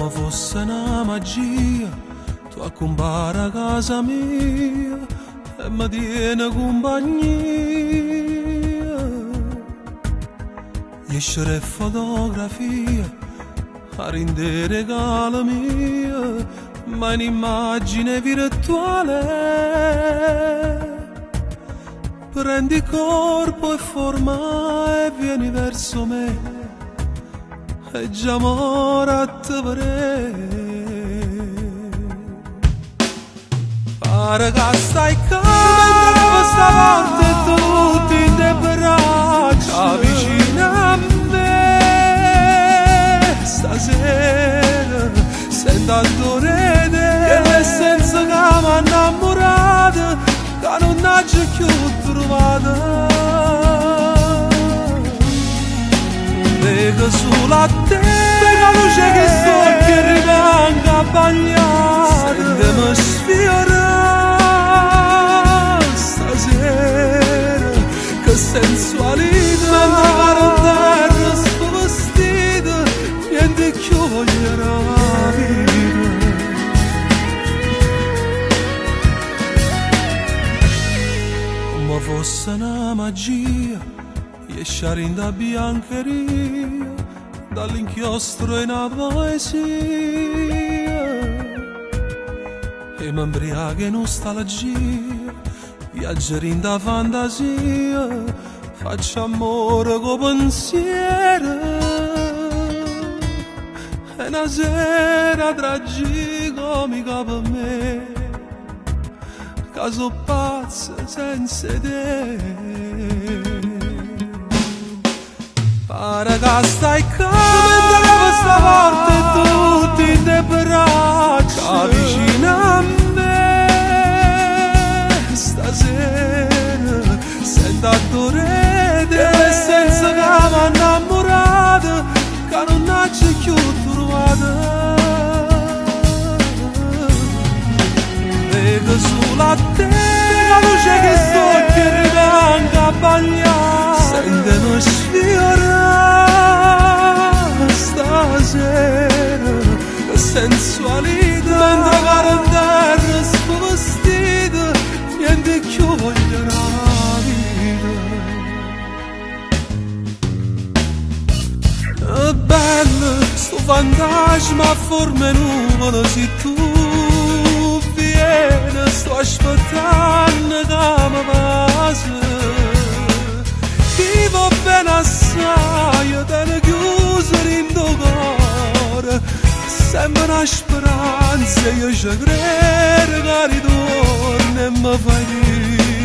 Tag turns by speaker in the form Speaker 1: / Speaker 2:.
Speaker 1: come fosse una magia, tu accompari a casa mia e mi tieni compagnia. Essere fotografia a rendere regalo mia, ma un'immagine virtuale. Prendi corpo e forma e vieni verso me, e già m'ora te vedere. Pare che stai calmo, stavolta tutti in te braccia vicino a me. Stasera sento adorare che l'essenza che mi ha innamorato, che non c'è più trovata. Lega sulla te, la luce che sto che rimanga bagnata. Sentimi sfiorare stasera, che sensualità. Mentre caro terra sto vestito, niente più voglio la vita. Come fosse una magia, esciare in da biancheria, dall'inchiostro in una poesia, e mi imbriaca in nostalgia, viaggiare in da fantasia, faccio amore con pensiero, è una sera tragicomica per me, che so pazzo senza te. Pare che stai calmo, stavolta tutti in te braccia vicino a me. Stasera sento adorare l'essenza che mi ha innamorato, che non c'è più trovata. Lega sulla te, la luce che sto che rimanga bagnata. Sentimi sfiorare stasera, la sensualità. Mentre caro terra sto vestito, niente più voglio la vita. È bello sto fantasma a forme nuvole, se tu vieni sto aspettando che mi passi. Ti va bene assai, te ne chiuso in tuo cuore, sembra una speranza, io ci credo che ritorni e mi fai dire.